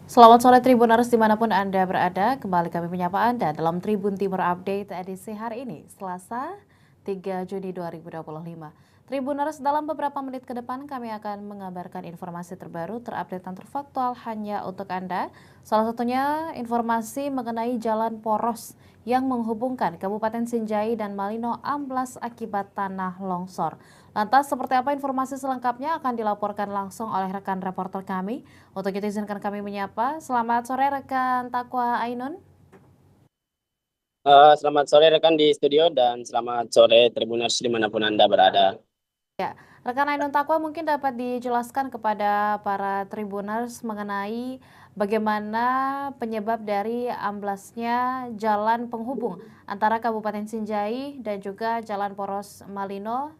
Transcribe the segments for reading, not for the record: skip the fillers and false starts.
Selamat sore Tribuners dimanapun Anda berada, kembali kami menyapa Anda dalam Tribun Timur Update edisi hari ini, Selasa 3 Juni 2025. Tribuners, dalam beberapa menit ke depan kami akan mengabarkan informasi terbaru, terupdate dan terfaktual hanya untuk Anda. Salah satunya informasi mengenai jalan poros yang menghubungkan Kabupaten Sinjai dan Malino amblas akibat tanah longsor. Lantas seperti apa informasi selengkapnya akan dilaporkan langsung oleh rekan reporter kami. Untuk itu izinkan kami menyapa. Selamat sore rekan Takwa Ainun. Selamat sore rekan di studio dan selamat sore Tribuners dimanapun Anda berada. Ya, rekan Ainun Takwa mungkin dapat dijelaskan kepada para Tribuners mengenai bagaimana penyebab dari amblasnya jalan penghubung antara Kabupaten Sinjai dan juga Jalan Poros Malino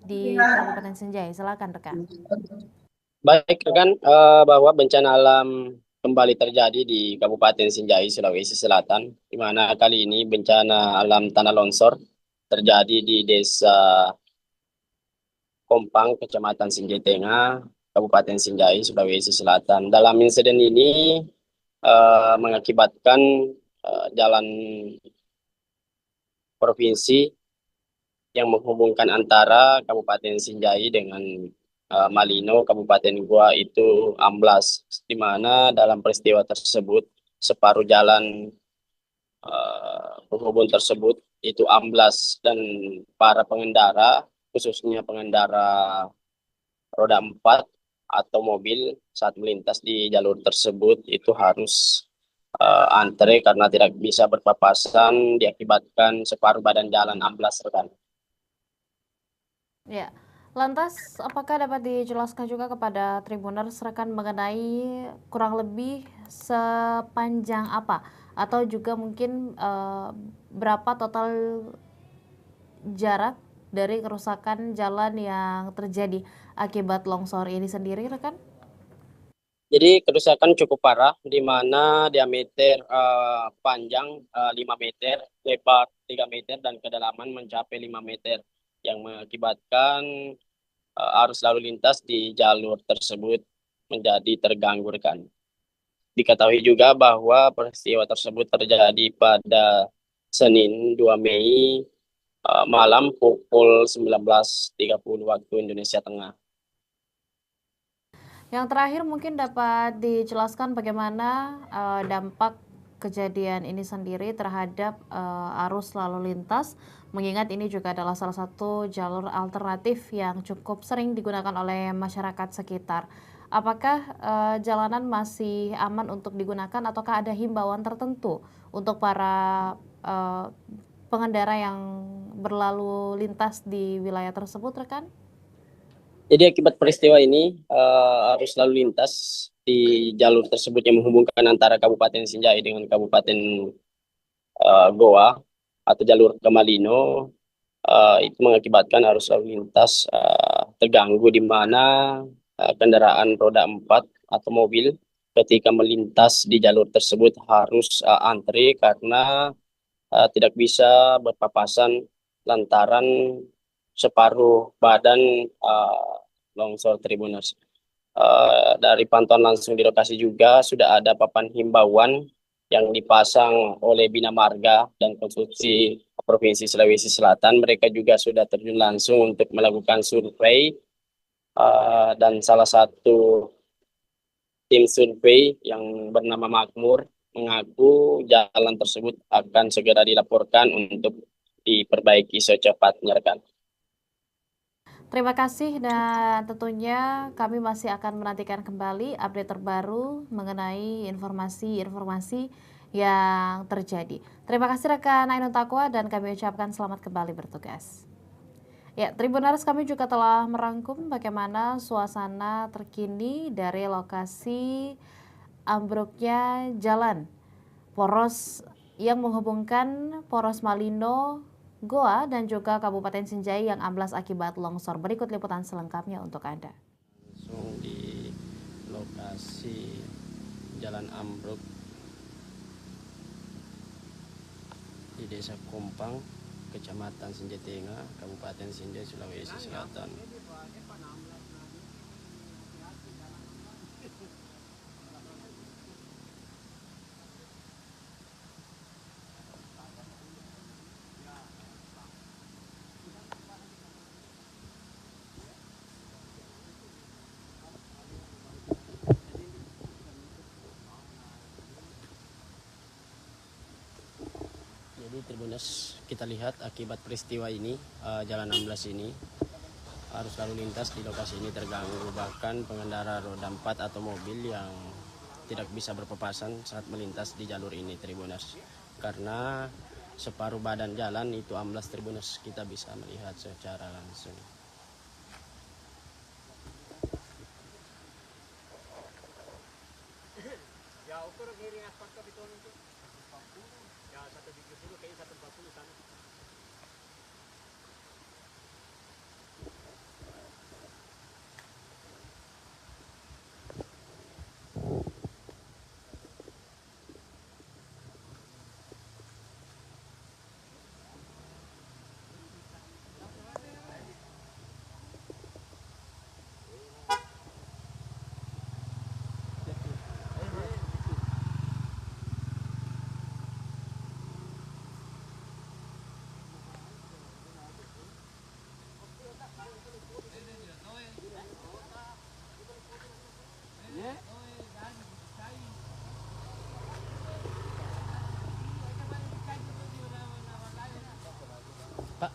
di Kabupaten Sinjai. Silakan rekan. Baik rekan, bahwa bencana alam kembali terjadi di Kabupaten Sinjai, Sulawesi Selatan, di mana kali ini bencana alam tanah longsor terjadi di Desa Kompang, Kecamatan Sinjai Tengah, Kabupaten Sinjai, Sulawesi Selatan. Dalam insiden ini mengakibatkan jalan provinsi yang menghubungkan antara Kabupaten Sinjai dengan Malino, Kabupaten Goa itu amblas, di mana dalam peristiwa tersebut separuh jalan penghubung tersebut itu amblas dan para pengendara, khususnya pengendara roda 4 atau mobil saat melintas di jalur tersebut itu harus antre karena tidak bisa berpapasan diakibatkan separuh badan jalan amblas rekan. Ya, lantas apakah dapat dijelaskan juga kepada Tribuners rekan mengenai kurang lebih sepanjang apa atau juga mungkin berapa total jarak dari kerusakan jalan yang terjadi akibat longsor ini sendiri rekan? Jadi kerusakan cukup parah, di mana diameter panjang 5 meter, lebar 3 meter, dan kedalaman mencapai 5 meter, yang mengakibatkan arus lalu lintas di jalur tersebut menjadi terganggu rekan. Diketahui juga bahwa peristiwa tersebut terjadi pada Senin 2 Mei malam pukul 19.30 waktu Indonesia Tengah. Yang terakhir mungkin dapat dijelaskan bagaimana dampak kejadian ini sendiri terhadap arus lalu lintas, mengingat ini juga adalah salah satu jalur alternatif yang cukup sering digunakan oleh masyarakat sekitar. Apakah jalanan masih aman untuk digunakan ataukah ada himbauan tertentu untuk para pengendara yang berlalu lintas di wilayah tersebut, rekan? Jadi akibat peristiwa ini arus lalu lintas di jalur tersebut yang menghubungkan antara Kabupaten Sinjai dengan Kabupaten Goa atau jalur ke Malino itu mengakibatkan arus lalu lintas terganggu, di mana kendaraan roda 4 atau mobil ketika melintas di jalur tersebut harus antri karena tidak bisa berpapasan lantaran separuh badan longsor Tribuners. Dari pantauan langsung di lokasi juga sudah ada papan himbauan yang dipasang oleh Bina Marga dan Konstruksi Provinsi Sulawesi Selatan. Mereka juga sudah terjun langsung untuk melakukan survei, dan salah satu tim survei yang bernama Makmur mengaku jalan tersebut akan segera dilaporkan untuk diperbaiki secepatnya rekan. Terima kasih dan tentunya kami masih akan menantikan kembali update terbaru mengenai informasi-informasi yang terjadi. Terima kasih rekan Ainun Takwa dan kami ucapkan selamat kembali bertugas. Ya, Tribuners, kami juga telah merangkum bagaimana suasana terkini dari lokasi ambruknya jalan poros yang menghubungkan Poros Malino, Goa, dan juga Kabupaten Sinjai yang amblas akibat longsor. Berikut liputan selengkapnya untuk Anda. Langsung di lokasi jalan ambruk di Desa Kompang, Kecamatan Sinjai Tengah, Kabupaten Sinjai, Sulawesi Selatan. Jadi Tribuners, kita lihat akibat peristiwa ini, Jalan 16 ini, arus lalu lintas di lokasi ini terganggu. Bahkan pengendara roda 4 atau mobil yang tidak bisa berpapasan saat melintas di jalur ini, Tribuners. Karena separuh badan jalan itu amblas, Tribuners. Kita bisa melihat secara langsung. Ya, ukur giring asfal ke beton itu. Ya, 170 kayaknya 140 sana. Pak,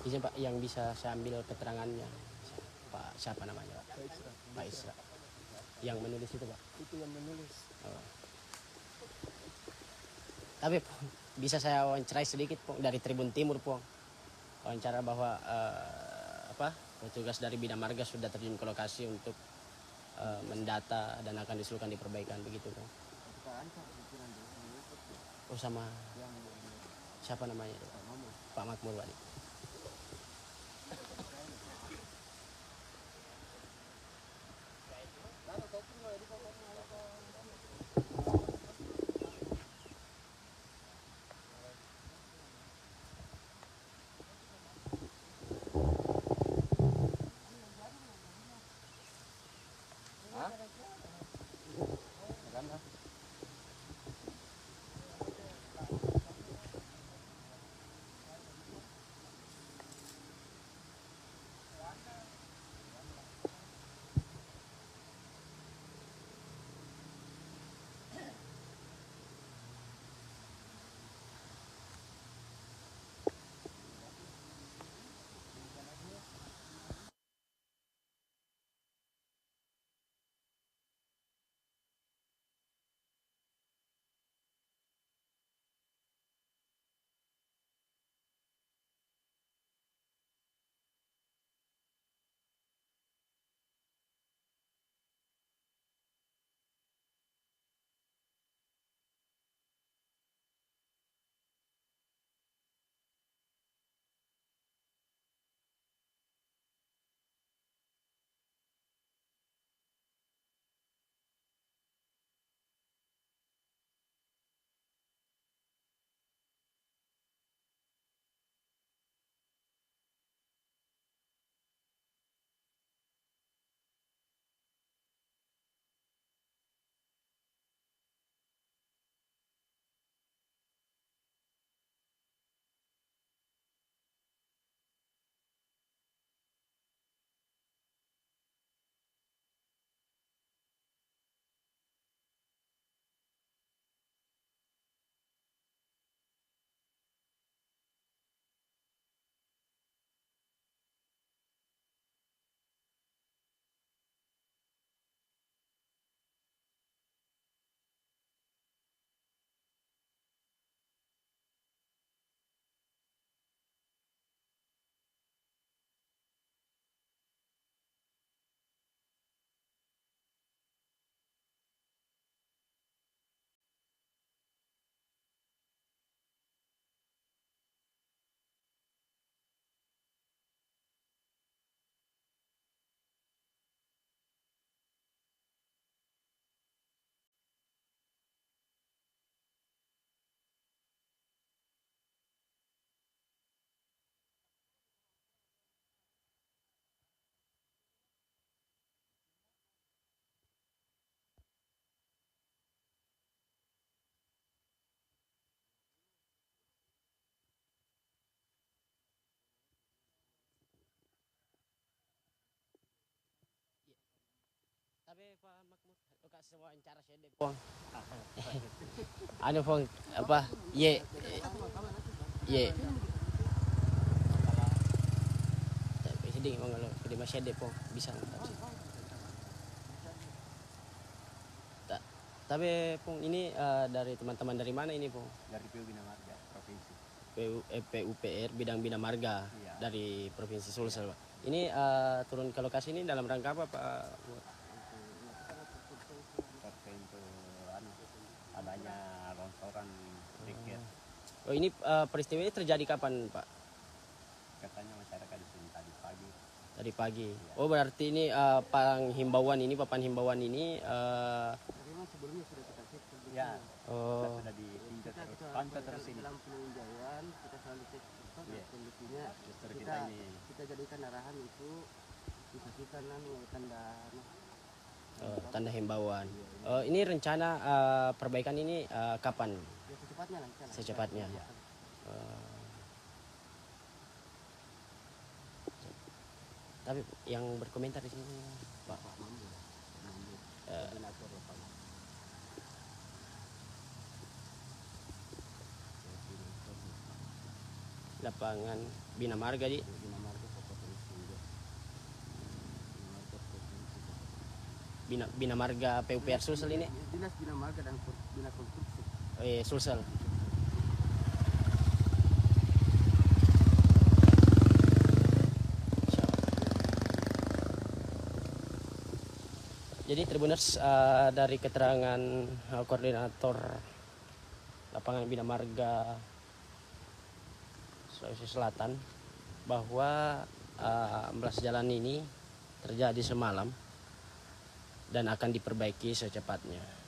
izin Pak, yang bisa saya ambil keterangannya. Pak, siapa namanya Pak? Pak Isra. Yang menulis itu Pak? Itu yang menulis. Oh. Tapi bisa saya wawancarai sedikit Pong, dari Tribun Timur Pong. Wawancara bahwa petugas dari Bina Marga sudah terjun ke lokasi untuk mendata dan akan disuruhkan di perbaikan, begitu Pong. Oh, sama siapa namanya? Pak Makmur Pak. Tapi Pak Makmur, kasih wawancara saya deh Pong. Anu Pong, apa? Ye, Iya. Sedih kalau di masih ada po bisa tapi pung ini dari teman-teman dari mana ini pung? Dari PU Bina Marga provinsi. PUPR bidang Bina Marga Iya. dari provinsi Sulsel Pak. Ini turun ke lokasi ini dalam rangka apa Pak? Untuk adanya longsoran sedikit. Oh ini peristiwa ini terjadi kapan Pak? Katanya masyarakat di sini tadi pagi. Tadi pagi. Oh berarti ini papan himbauan ini Sebelumnya sudah kita cek sebelumnya. Ya. Oh. Sudah ditinjau terus. Pantau terus ini. Dalam peninjauan kita selalu cek kondisinya. Kita jadikan arahan itu disaksikan tanda tanda himbauan. Ini rencana perbaikan ini kapan? ya secepatnya lah. Secepatnya. Ya. Tapi yang berkomentar di sini Pak Mambu. Koordinator lapangan. Lapangan Bina Marga di Bina Marga Provinsi. Bina Marga PUPR Sulsel ini? Dinas Bina Marga dan Bina Konstruksi. Sulsel. Jadi Tribuners dari keterangan koordinator lapangan Bina Marga Sulawesi Selatan bahwa amblas jalan ini terjadi semalam dan akan diperbaiki secepatnya.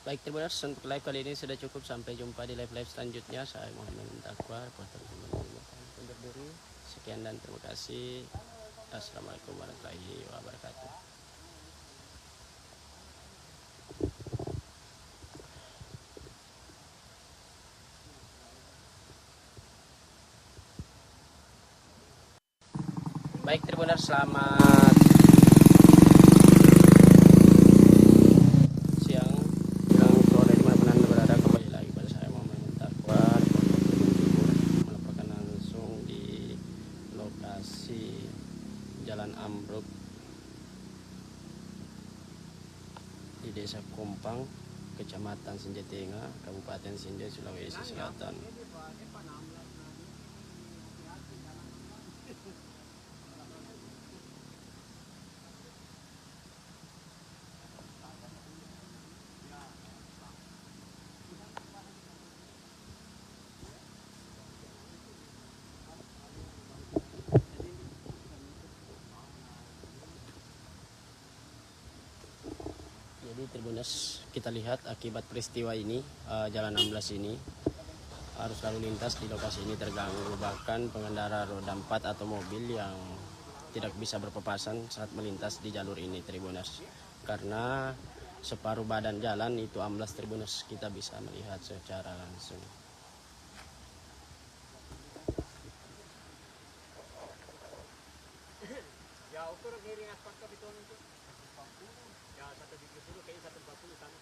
Baik Tribuners, untuk live kali ini sudah cukup. Sampai jumpa di live-live selanjutnya. Saya Muhammad Takwa, reporter undur diri. Sekian dan terima kasih. Assalamualaikum warahmatullahi wabarakatuh. Baik Tribuners, selamat siang, sore dimanapun Anda berada. Kembali lagi pada saya Muhammad Takwa, melaporkan langsung di lokasi Jalan Ambruk di Desa Kumpang, Kecamatan Sinjatenga, Kabupaten Sinja, Sulawesi Selatan. Tribuners, kita lihat akibat peristiwa ini Jalan 16 ini arus lalu lintas di lokasi ini terganggu, bahkan pengendara roda 4 atau mobil yang tidak bisa berpapasan saat melintas di jalur ini Tribuners, karena separuh badan jalan itu amblas Tribuners, kita bisa melihat secara langsung. Ya ukur ngiring asfal ke beton itu. Ya 170 kayaknya 140 sana.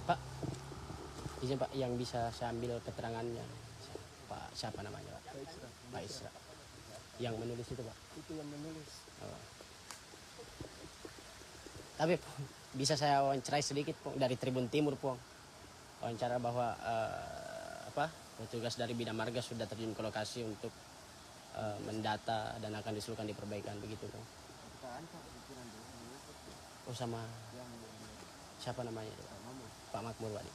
Pak, izin Pak, yang bisa saya ambil keterangannya Pak, siapa namanya Pak? Pak Isra. Yang menulis itu Pak? Itu yang menulis. Oh. Tapi bisa saya wawancarai sedikit Pong, dari Tribun Timur Pong. Wawancara bahwa petugas dari Bina Marga sudah terjun ke lokasi untuk mendata dan akan disuruhkan di perbaikan begitu Pong. Kita antar pikiran dulu. Oh, sama Yang siapa namanya itu Pak? Pak Makmur Wadi.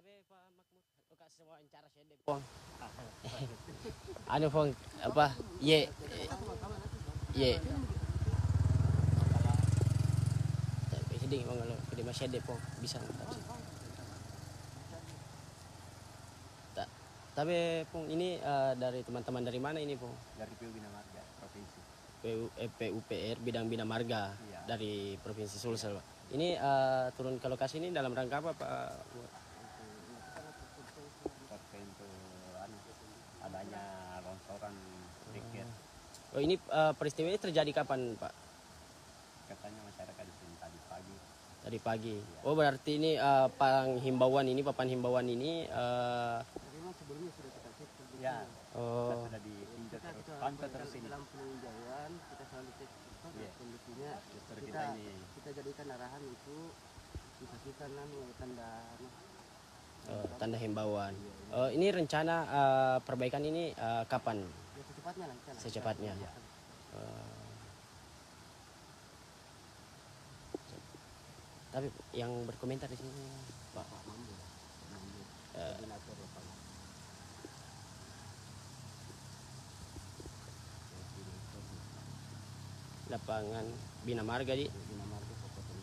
Tapi Pak Makmur, kasih wawancara saya deh Pong. Anu Pong, apa? Ye, Iya. Hindi mga lo, hindi masyade po bisa tapi pong ini dari teman-teman dari mana ini po? Dari PU Bina Marga provinsi. PUPR bidang Bina Marga Iya. dari Provinsi Sulsel, Pak. Ini turun ke lokasi ini dalam rangka apa, Pak? Untuk adanya longsoran sedikit. Oh, ini peristiwa ini terjadi kapan, Pak? Katanya masyarakat di sini tadi pagi. Tadi pagi. Oh, berarti ini papan himbauan ini Memang sebelumnya sudah kita cek sebelumnya. Ya. Kita sudah ditinjau terus, pantau terus ini. Dalam peninjauan kita selalu cek kondisinya. Kita jadikan arahan itu disaksikan tanda tanda himbauan. Ini rencana perbaikan ini kapan? ya secepatnya lah. Secepatnya. Tapi yang berkomentar di sini Pak Mambu. Koordinator lapangan. lapangan Bina Marga di Bina Marga Kabupaten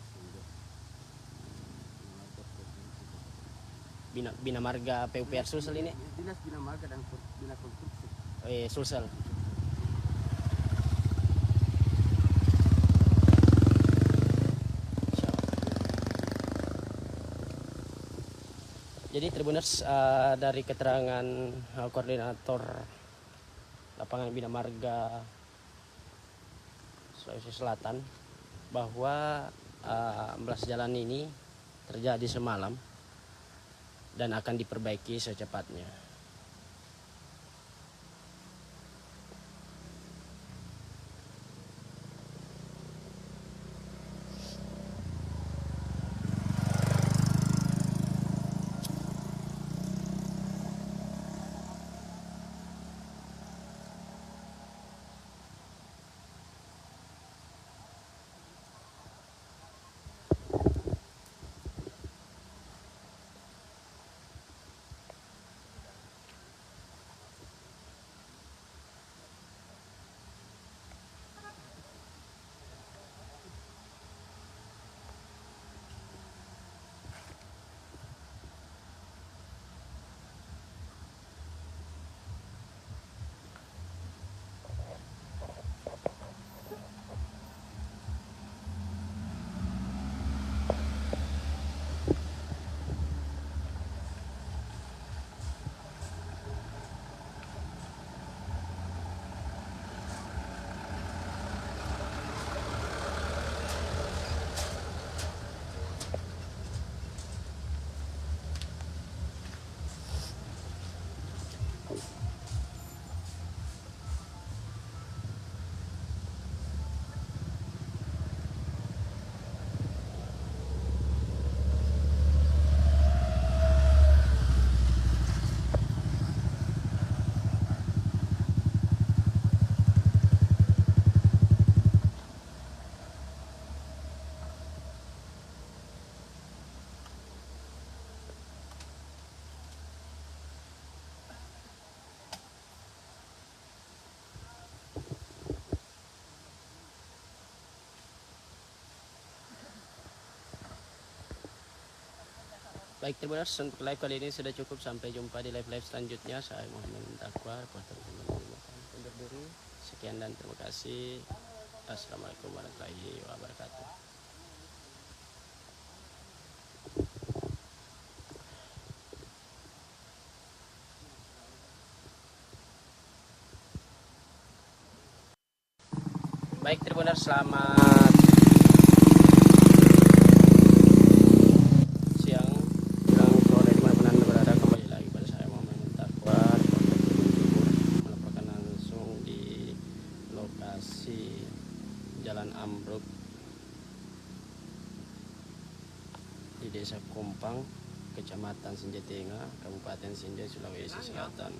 Sinja. Bina Marga PUPR Sulsel ini? Dinas Bina Marga dan Bina Konstruksi. Sulsel. Jadi Tribuners, dari keterangan koordinator lapangan Bina Marga Sulawesi Selatan bahwa amblas jalan ini terjadi semalam dan akan diperbaiki secepatnya. Baik Tribuners, untuk live kali ini sudah cukup. Sampai jumpa di live-live selanjutnya. Saya Muhammad Takwar, kuarter undur diri. Sekian dan terima kasih. Assalamualaikum warahmatullahi wabarakatuh. Baik Tribuners, selamat siang dan sore dimanapun Anda berada. Kembali lagi pada saya Muhammad Takwar, melaporkan langsung di lokasi Jalan Ambruk di Desa Kumpang, Kecamatan Sinjai Tengah, Kabupaten Sinjai, Sulawesi Selatan.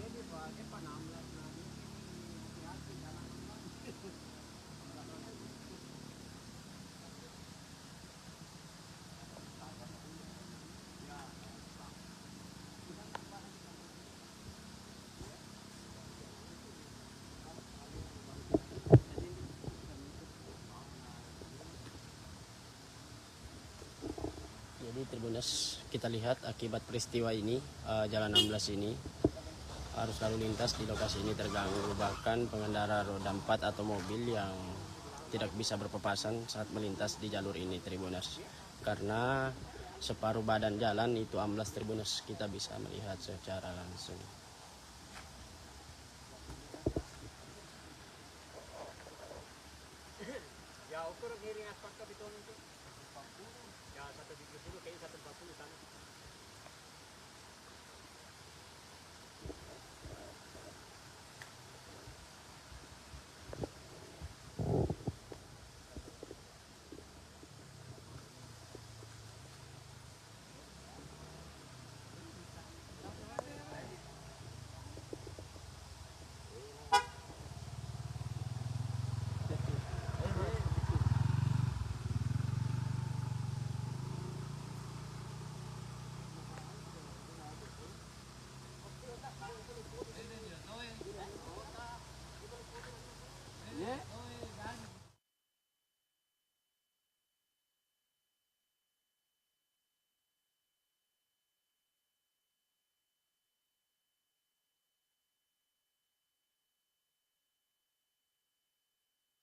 Jadi Tribuners, kita lihat akibat peristiwa ini, Jalan 16 ini, arus lalu lintas di lokasi ini terganggu. Bahkan pengendara roda 4 atau mobil yang tidak bisa berpapasan saat melintas di jalur ini Tribuners. Karena separuh badan jalan itu amblas Tribuners, kita bisa melihat secara langsung. Ya ukur miring aspal ke beton itu. Ya 130 kayak 140 sana.